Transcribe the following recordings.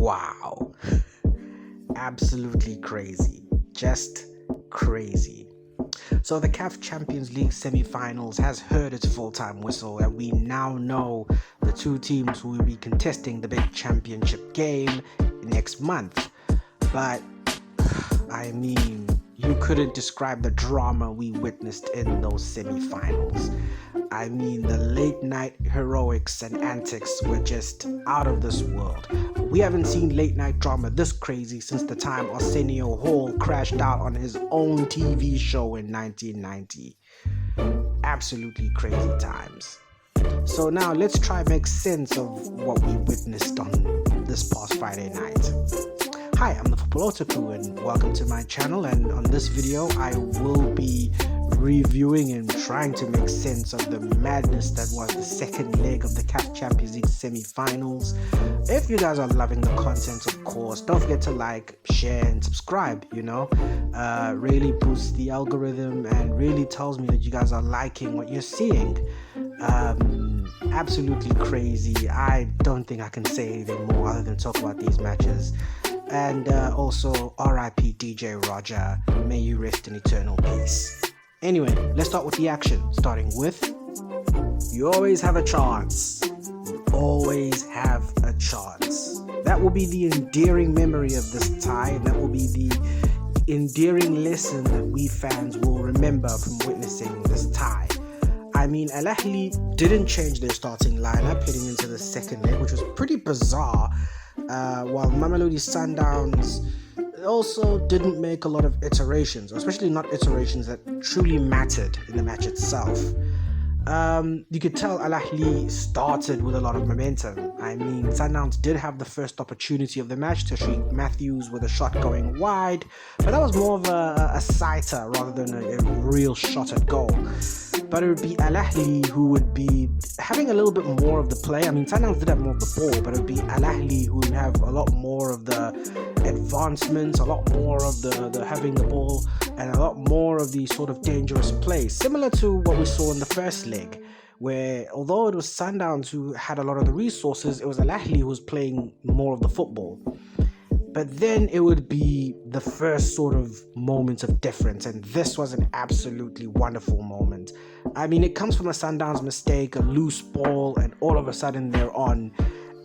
Wow. Absolutely crazy. Just crazy. So the CAF Champions League semi-finals has heard its full-time whistle, and we now know the two teams who will be contesting the big championship game next month. But I mean, you couldn't describe the drama we witnessed in those semi-finals. I mean, the late night heroics and antics were just out of this world. We haven't seen late night drama this crazy since the time Arsenio Hall crashed out on his own TV show in 1990. Absolutely crazy times. So now let's try make sense of what we witnessed on this past Friday night. Hi, I'm the Football Otaku and welcome to my channel, and on this video I will be reviewing and trying to make sense of the madness that was the second leg of the CAF Champions League semi-finals. If you guys are loving the content, of course, don't forget to like, share and subscribe, really boosts the algorithm and really tells me that you guys are liking what you're seeing. Absolutely crazy. I don't think I can say anything more other than talk about these matches. And also RIP DJ Roger, may you rest in eternal peace. Anyway, let's start with the action, starting with you always have a chance. You always have a chance. That will be the endearing memory of this tie, and that will be the endearing lesson that we fans will remember from witnessing this tie. I mean, Al Ahly didn't change their starting lineup heading into the second leg, which was pretty bizarre, while Mamelodi Sundowns also didn't make a lot of iterations, especially not iterations that truly mattered in the match itself. You could tell Al Ahly started with a lot of momentum. I mean, Sundowns did have the first opportunity of the match, Tashreeq Matthews with a shot going wide, but that was more of a sighter rather than a real shot at goal. But it would be Al Ahly who would be having a little bit more of the play. I mean, Sundowns did have more of the ball, but it would be Al Ahly who would have a lot more of the advancements, a lot more of the having the ball, and a lot more of the sort of dangerous play, similar to what we saw in the first leg, where although it was Sundowns who had a lot of the resources, it was Al Ahly who was playing more of the football. But then it would be the first sort of moment of difference, and this was an absolutely wonderful moment. I mean, it comes from a Sundowns mistake, a loose ball, and all of a sudden they're on.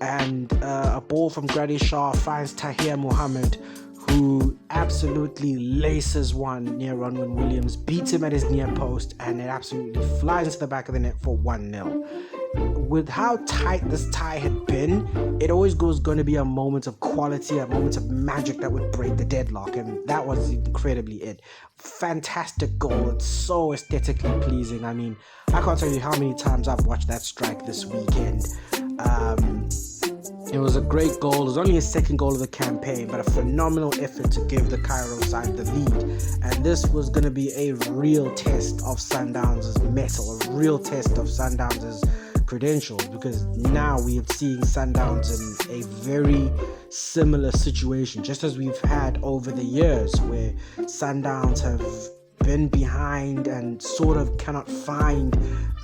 And a ball from Grady Shah finds Tahir Mohammed, who absolutely laces one near Ronwen Williams, beats him at his near post, and it absolutely flies into the back of the net for 1-0. With how tight this tie had been, it always was going to be a moment of quality, a moment of magic that would break the deadlock, and that was incredibly it. Fantastic goal. It's so aesthetically pleasing. I mean, I can't tell you how many times I've watched that strike this weekend. It was a great goal. It was only his second goal of the campaign, but a phenomenal effort to give the Cairo side the lead. And this was going to be a real test of Sundowns' mettle, a real test of Sundowns' credentials, because now we have seen Sundowns in a very similar situation, just as we've had over the years, where Sundowns have been behind and sort of cannot find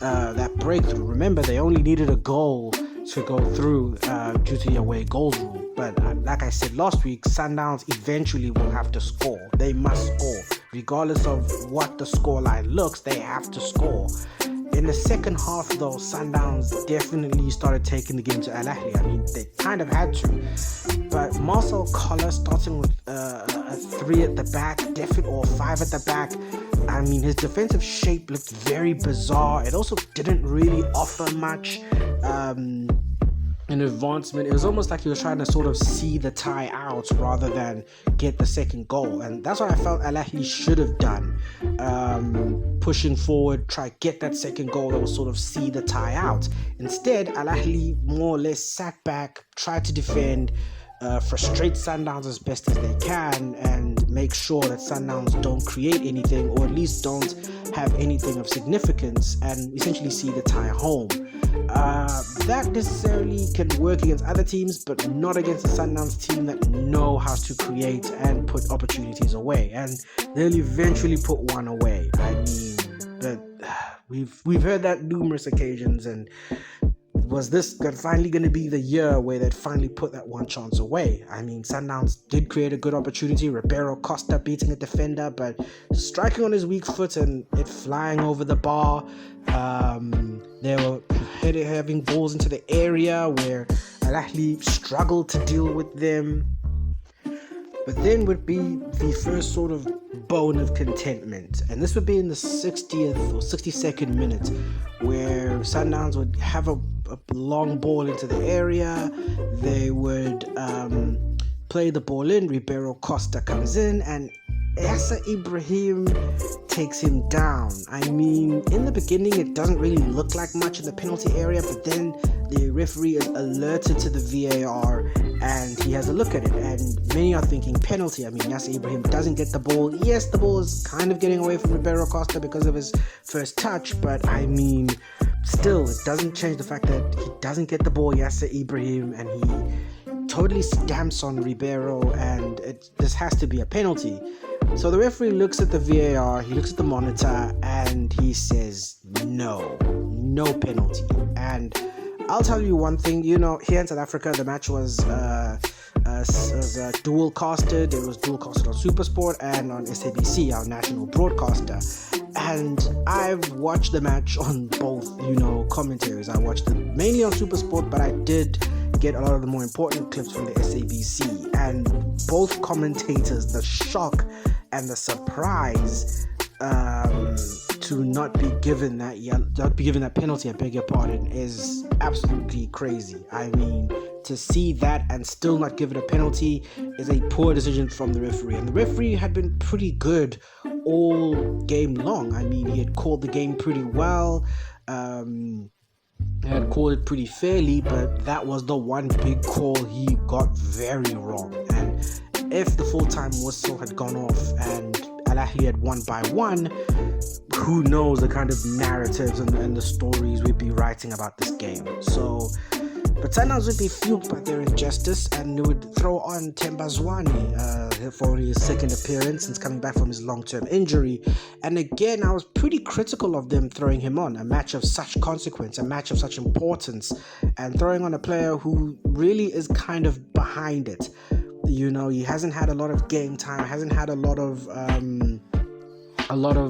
that breakthrough. Remember, they only needed a goal to go through due to the away goals rule. But like I said last week, Sundowns eventually will have to score. They must score. Regardless of what the scoreline looks, they have to score. In the second half, though, Sundowns definitely started taking the game to Al Ahly. I mean, they kind of had to. But Marcel Koller starting with a 3 at the back, or 5 at the back. I mean, his defensive shape looked very bizarre. It also didn't really offer much an advancement. It was almost like he was trying to sort of see the tie out rather than get the second goal, and that's what I felt Al Ahly should have done. Pushing forward, try get that second goal that will sort of see the tie out. Instead, Al Ahly more or less sat back, tried to defend, frustrate Sundowns as best as they can, and make sure that Sundowns don't create anything, or at least don't have anything of significance, and essentially see the tie home. That necessarily can work against other teams, but not against a Sundowns team that know how to create and put opportunities away, and they'll eventually put one away. I mean, but we've heard that numerous occasions, and was this finally going to be the year where they'd finally put that one chance away? I mean, Sundowns did create a good opportunity. Ribeiro Costa beating a defender, but striking on his weak foot and it flying over the bar. They were having balls into the area where Al Ahly struggled to deal with them. But then would be the first sort of bone of contentment, and this would be in the 60th or 62nd minute, where Sundowns would have a long ball into the area. They would play the ball in. Ribeiro Costa comes in, and Yasser Ibrahim takes him down. I mean, in the beginning, it doesn't really look like much in the penalty area, but then the referee is alerted to the VAR and he has a look at it, and many are thinking penalty. I mean, Yasser Ibrahim doesn't get the ball. Yes, the ball is kind of getting away from Ribeiro Costa because of his first touch, but I mean, still, it doesn't change the fact that he doesn't get the ball, Yasser Ibrahim, and he totally stamps on Ribeiro, and this has to be a penalty. So the referee looks at the VAR, he looks at the monitor, and he says, no penalty. And I'll tell you one thing, here in South Africa, the match was dual casted. It was dual casted on SuperSport and on SABC, our national broadcaster. And I've watched the match on both, commentaries. I watched it mainly on SuperSport, but I did get a lot of the more important clips from the SABC. And both commentators, the shock and the surprise to not be given that penalty, I beg your pardon, is absolutely crazy. I mean, to see that and still not give it a penalty is a poor decision from the referee. And the referee had been pretty good all game long. I mean, he had called the game pretty well. Had called it pretty fairly, but that was the one big call he got very wrong. And if the full-time whistle had gone off and Al Ahly had won by one, who knows the kind of narratives and the stories we'd be writing about this game. But Sundowns would be fueled by their injustice and they would throw on Themba Zwane for his second appearance since coming back from his long-term injury. And again, I was pretty critical of them throwing him on. A match of such consequence, a match of such importance, and throwing on a player who really is kind of behind it. He hasn't had a lot of game time, hasn't had a lot of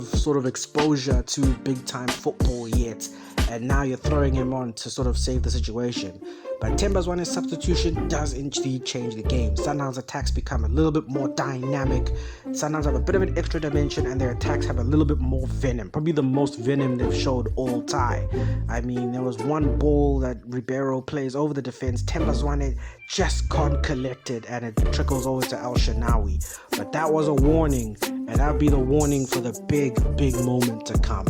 sort of exposure to big time football yet, and now you're throwing him on to sort of save the situation. But Themba Zwane's substitution does indeed change the game. Sundowns' attacks become a little bit more dynamic. Sundowns have a bit of an extra dimension and their attacks have a little bit more venom. Probably the most venom they've showed all time. I mean, there was one ball that Ribeiro plays over the defense. Themba Zwane just can't collect it and it trickles over to El Shenawi. But that was a warning, and that would be the warning for the big moment to come.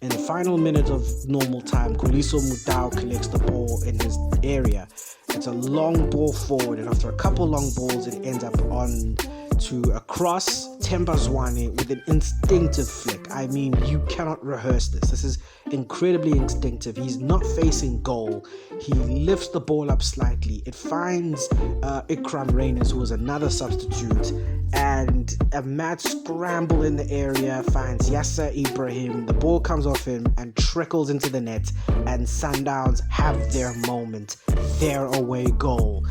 In the final minute of normal time, Khuliso Mudau collects the ball in his area. It's a long ball forward, and after a couple long balls, it ends up on to a cross. Themba Zwane with an instinctive flick. I mean, you cannot rehearse this. This is incredibly instinctive. He's not facing goal. He lifts the ball up slightly. It finds Ikram Reyners, who was another substitute, and a mad scramble in the area finds Yasser Ibrahim. The ball comes off him and trickles into the net, and Sundowns have their moment, their away goal.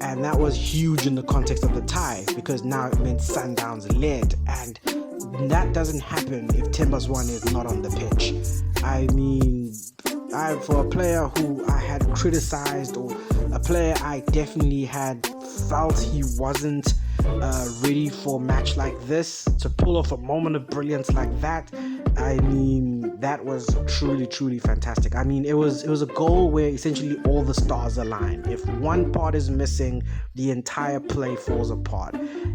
And that was huge in the context of the tie, because now it meant Sundowns led, and that doesn't happen if Themba Zwane is not on the pitch. I mean, for a player who I had criticized, or a player I definitely had felt he wasn't ready for a match like this, to pull off a moment of brilliance like that, I mean, that was truly fantastic. I mean, it was a goal where essentially all the stars align. If one part is missing, the entire play falls apart.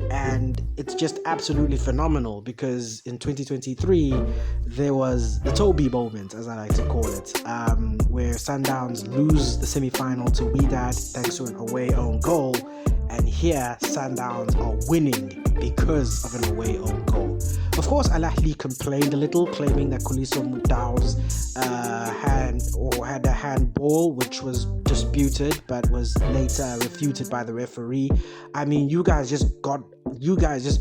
And it's just absolutely phenomenal, because in 2023 there was the Toby moment, as I like to call it, where Sundowns lose the semi-final to Wydad thanks to an away own goal, and here Sundowns are winning because of an away own goal. Of course, Al Ahly complained a little, claiming that Khuliso Mudau's had a handball, which was disputed but was later refuted by the referee. I mean, you guys just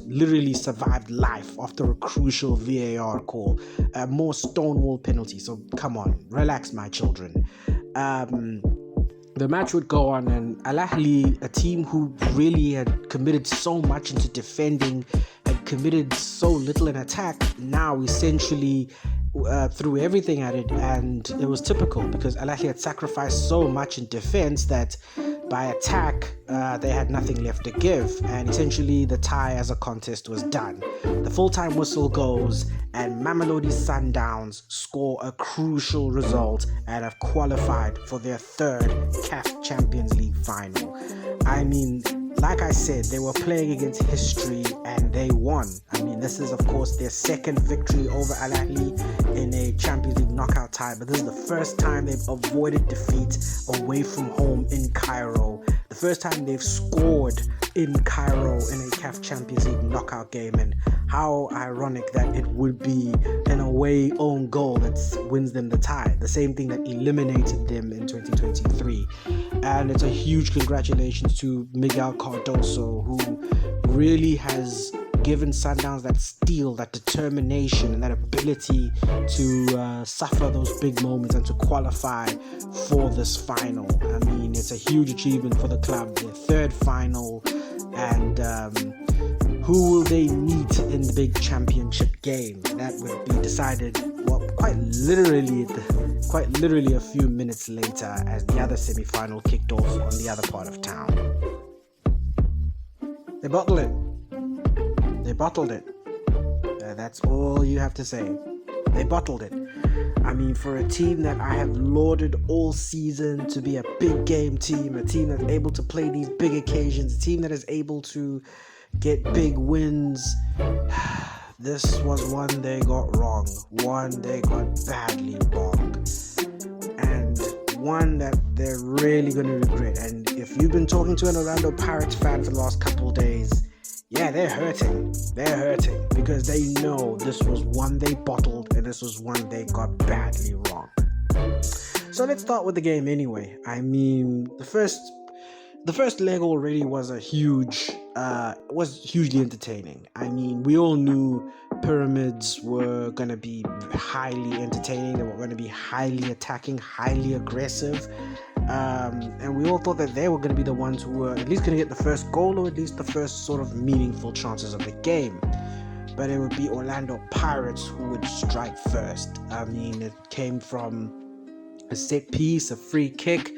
literally survived life after a crucial VAR call, a more stonewall penalty. So come on, relax, my children. the match would go on, and Al Ahly, a team who really had committed so much into defending, had committed so little in attack, now essentially threw everything at it, and it was typical because Al Ahly had sacrificed so much in defense that by attack they had nothing left to give, and essentially the tie as a contest was done. The full-time whistle goes, and Mamelodi Sundowns score a crucial result and have qualified for their third CAF Champions League final. I mean, like I said, they were playing against history and they won. I mean, this is of course their second victory over Al Ahly in a Champions League knockout tie, but this is the first time they've avoided defeat away from home in Cairo. The first time they've scored in Cairo in a CAF Champions League knockout game, and how ironic that it would be an away own goal that wins them the tie, the same thing that eliminated them in 2023. And it's a huge congratulations to Miguel Cardoso, who really has given Sundowns that steel, that determination, and that ability to suffer those big moments and to qualify for this final. I mean, it's a huge achievement for the club, their third final, and who will they meet in the big championship game? That would be decided, well, quite literally a few minutes later, as the other semi-final kicked off on the other part of town. They bottled it. They bottled it. That's all you have to say. They bottled it. I mean, for a team that I have lauded all season to be a big game team, a team that's able to play these big occasions, a team that is able to get big wins, this was one they got wrong. One they got badly wrong. And one that they're really going to regret. And if you've been talking to an Orlando Pirates fan for the last couple of days, yeah, they're hurting. They're hurting because they know this was one they bottled and this was one they got badly wrong. So let's start with the game anyway. I mean, the first leg already was hugely entertaining. I mean, we all knew Pyramids were going to be highly entertaining. They were going to be highly attacking, highly aggressive. And we all thought that they were going to be the ones who were at least going to get the first goal, or at least the first sort of meaningful chances of the game. But it would be Orlando Pirates who would strike first. I mean, it came from a set piece, a free kick,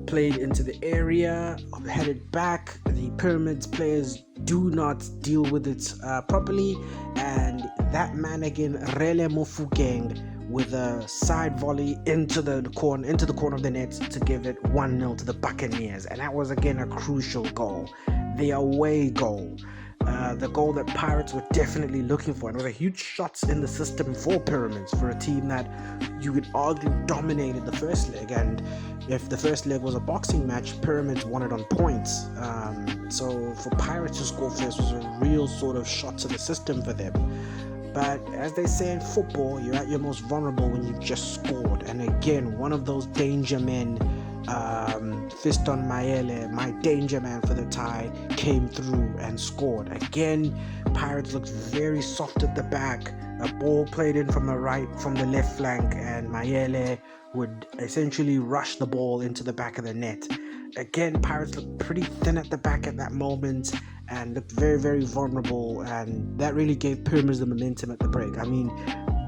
played into the area, headed back. The Pyramids players do not deal with it properly, and that man again, Rele Mofokeng, with a side volley into the corner of the net to give it 1-0 to the Buccaneers. And that was again a crucial goal, the away goal, the goal that Pirates were definitely looking for. And it was a huge shot in the system for Pyramids, for a team that you could argue dominated the first leg. And if the first leg was a boxing match, Pyramids won it on points. So for Pirates to score first was a real sort of shot to the system for them. But as they say in football, you're at your most vulnerable when you've just scored. And again, one of those danger men, Fiston Mayele, my danger man for the tie, came through and scored. Again, Pirates looked very soft at the back. A ball played in from the left flank, and Mayele would essentially rush the ball into the back of the net. Again, Pirates looked pretty thin at the back at that moment and looked very, very vulnerable, and that really gave Pyramids the momentum at the break. I mean,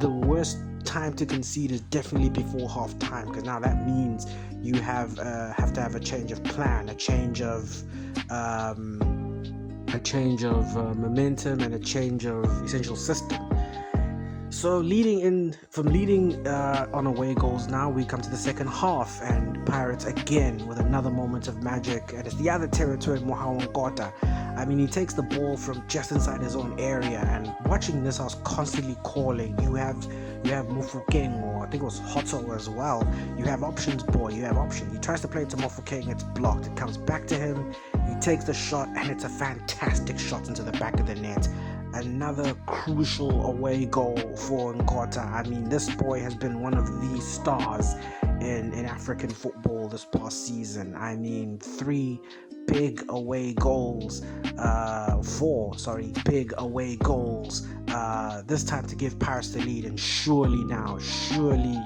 the worst time to concede is definitely before half time, because now that means you have to have a change of plan, a change of momentum, and a change of essential system. So leading on away goals, now we come to the second half, and Pirates again with another moment of magic, and it's the other territory, Mohamed Nkota. I mean, he takes the ball from just inside his own area, and watching this, I was constantly calling. You have Mofokeng, or I think it was Hoto as well. You have options, boy. You have options. He tries to play it to Mofokeng, it's blocked. It comes back to him. He takes the shot, and it's a fantastic shot into the back of the net. Another crucial away goal for Nkota. I mean, this boy has been one of the stars in African football this past season. I mean, 3 big away goals, big away goals, this time to give Pirates the lead. And surely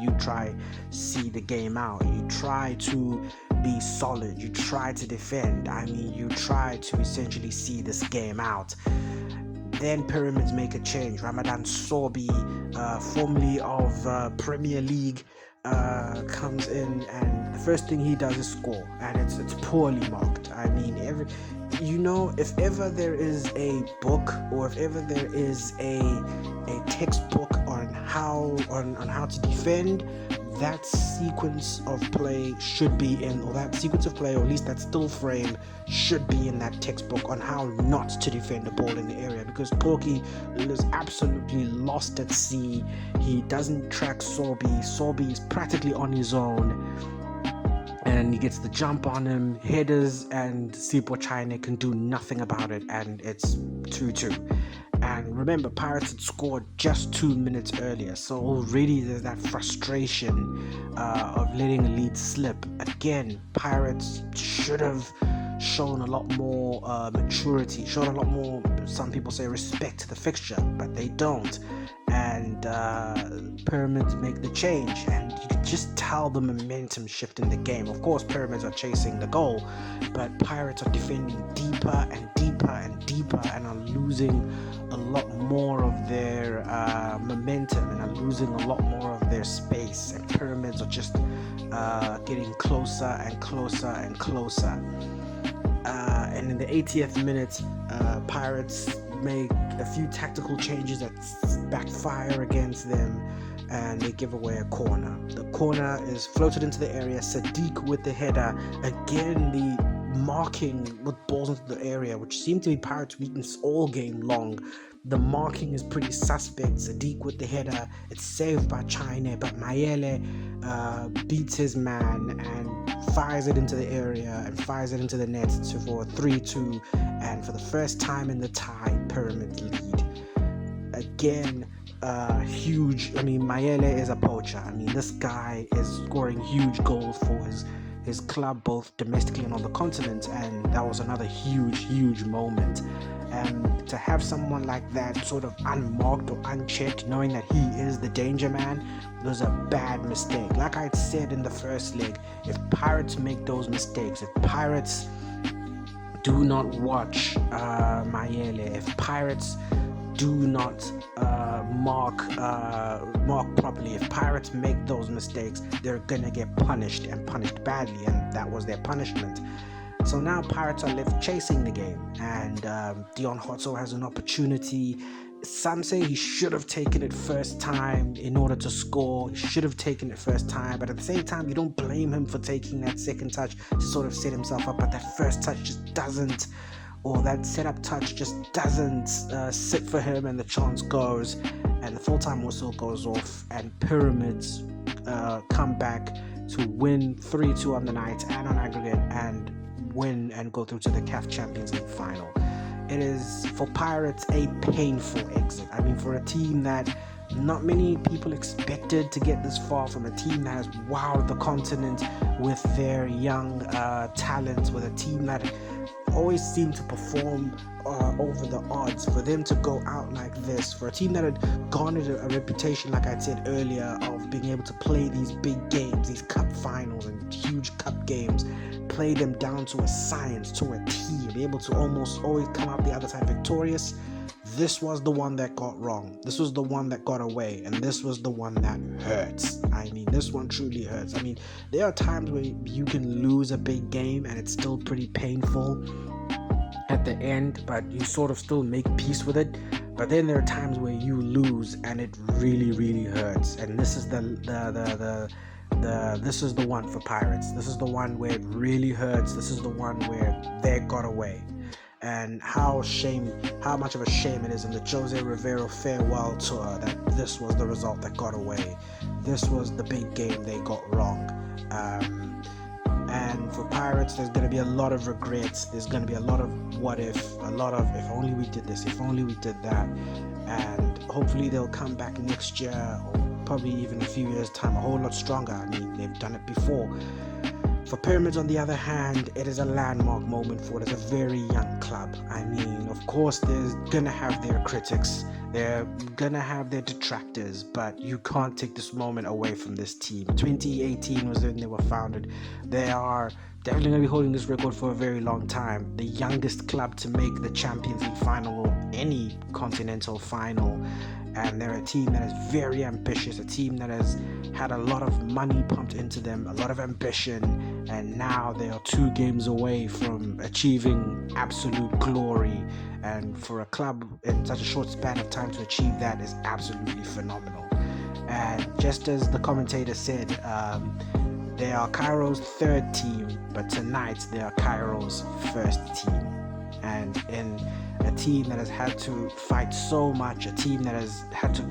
you try see the game out. You try to be solid. You try to defend. I mean, you try to essentially see this game out. Then Pyramids make a change. Ramadan Sorbi, formerly of Premier League, comes in, and the first thing he does is score, and it's poorly marked. I mean, if ever there is a book, or if ever there is a textbook on how to defend, that sequence of play should be in, or that sequence of play, or at least that still frame should be in that textbook on how not to defend the ball in the area, because Porky is absolutely lost at sea. He doesn't track Sorbi. Sorbi is practically on his own, and he gets the jump on him, headers, and Sipo China can do nothing about it, and it's 2-2. And remember, Pirates had scored just 2 minutes earlier, so already there's that frustration of letting a lead slip. Again, Pirates should have shown a lot more maturity, shown a lot more, some people say, respect to the fixture, but they don't. And Pyramids make the change, and you can just tell the momentum shift in the game. Of course, Pyramids are chasing the goal, but Pirates are defending deeper and deeper and deeper, and are losing a lot more of their momentum, and are losing a lot more of their space, and Pyramids are just getting closer and closer and closer. And in the 80th minute, Pirates make a few tactical changes that backfire against them, and they give away a corner. The corner is floated into the area. Sadiq with the header. Again, the marking with balls into the area, which seemed to be Pirates' weakness all game long. The marking is pretty suspect. Sadiq with the header. It's saved by China, but Mayele beats his man and fires it into the area and fires it into the net for 3-2. And for the first time in the tie, Pyramids lead. Again, huge. I mean, Mayele is a poacher. I mean, this guy is scoring huge goals for his club, both domestically and on the continent, and that was another huge moment. And to have someone like that sort of unmarked or unchecked, knowing that he is the danger man, was a bad mistake. Like I said in the first leg, if Pirates make those mistakes, if Pirates do not watch Mayele, if Pirates do not mark properly, if Pirates make those mistakes, they're gonna get punished, and punished badly, and that was their punishment. So now Pirates are left chasing the game, and Dion Hotso has an opportunity. Some say he should have taken it first time in order to score. He should have taken it first time, but at the same time, you don't blame him for taking that second touch to sort of set himself up, but that first touch just doesn't, or that setup touch just doesn't sit for him, and the chance goes, and the full-time whistle goes off, and Pyramids come back to win 3-2 on the night and on aggregate, and win and go through to the CAF Champions League final. It is, for Pirates, a painful exit. I mean, for a team that not many people expected to get this far, from a team that has wowed the continent with their young talent, with a team that always seemed to perform over the odds, for them to go out like this, for a team that had garnered a reputation, like I said earlier, of being able to play these big games, these cup finals and huge cup games, play them down to a science, to a T, be able to almost always come out the other side victorious. This was the one that got wrong. This was the one that got away, and this was the one that hurts. I mean, this one truly hurts. I mean, there are times where you can lose a big game and it's still pretty painful at the end, but you sort of still make peace with it. But then there are times where you lose and it really hurts, and this is this is the one for Pirates. This is the one where it really hurts. This is the one where they got away. And how much of a shame it is in the Jose Rivero farewell tour that this was the result that got away. This was the big game they got wrong. And for Pirates, there's going to be a lot of regrets. There's going to be a lot of what if, a lot of if only we did this, if only we did that. And hopefully they'll come back next year, or probably even a few years' time, a whole lot stronger. I mean, they've done it before. For Pyramids, on the other hand, it is a landmark moment for it. It's a very young club. I mean, of course, there's gonna have their critics, they're gonna have their detractors, but you can't take this moment away from this team. 2018 was when they were founded. They are definitely gonna be holding this record for a very long time. The youngest club to make the Champions League final or any continental final. And they're a team that is very ambitious, a team that has had a lot of money pumped into them, a lot of ambition, and now they are 2 games away from achieving absolute glory. And for a club in such a short span of time to achieve that is absolutely phenomenal. And just as the commentator said, they are Cairo's 3rd team, but tonight they are Cairo's 1st team. And in a team that has had to fight so much, a team that has had to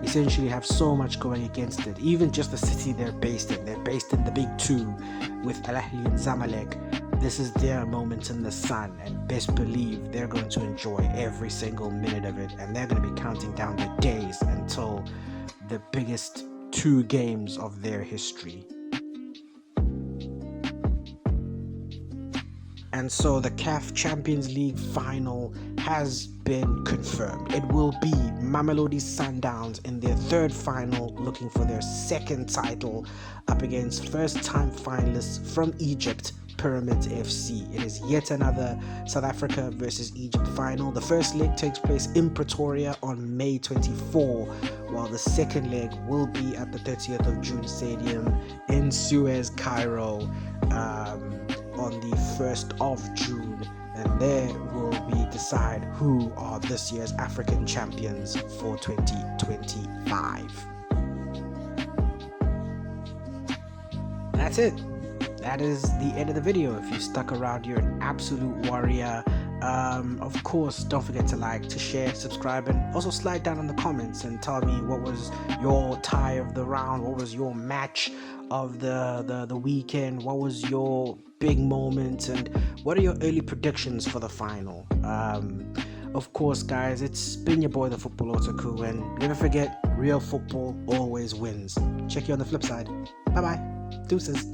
essentially have so much going against it, even just the city they're based in the big 2 with Al Ahly and Zamalek. This is their moment in the sun, and best believe they're going to enjoy every single minute of it, and they're going to be counting down the days until the biggest 2 games of their history. And so the CAF Champions League final has been confirmed. It will be Mamelodi Sundowns in their 3rd final, looking for their 2nd title up against first-time finalists from Egypt, Pyramids FC. It is yet another South Africa versus Egypt final. The first leg takes place in Pretoria on May 24, while the second leg will be at the 30th of June Stadium in Suez, Cairo, on the 1st of June, and there will we decide who are this year's African champions for 2025. That's it. That is the end of the video. If you stuck around, you're an absolute warrior. Of course, don't forget to like, to share, subscribe, and also slide down in the comments and tell me what was your tie of the round, what was your match of the weekend, what was your big moment, and what are your early predictions for the final. Of course, guys, it's been your boy, the Football Otaku, and never forget, real football always wins. Check you on the flip side. Bye bye. Deuces.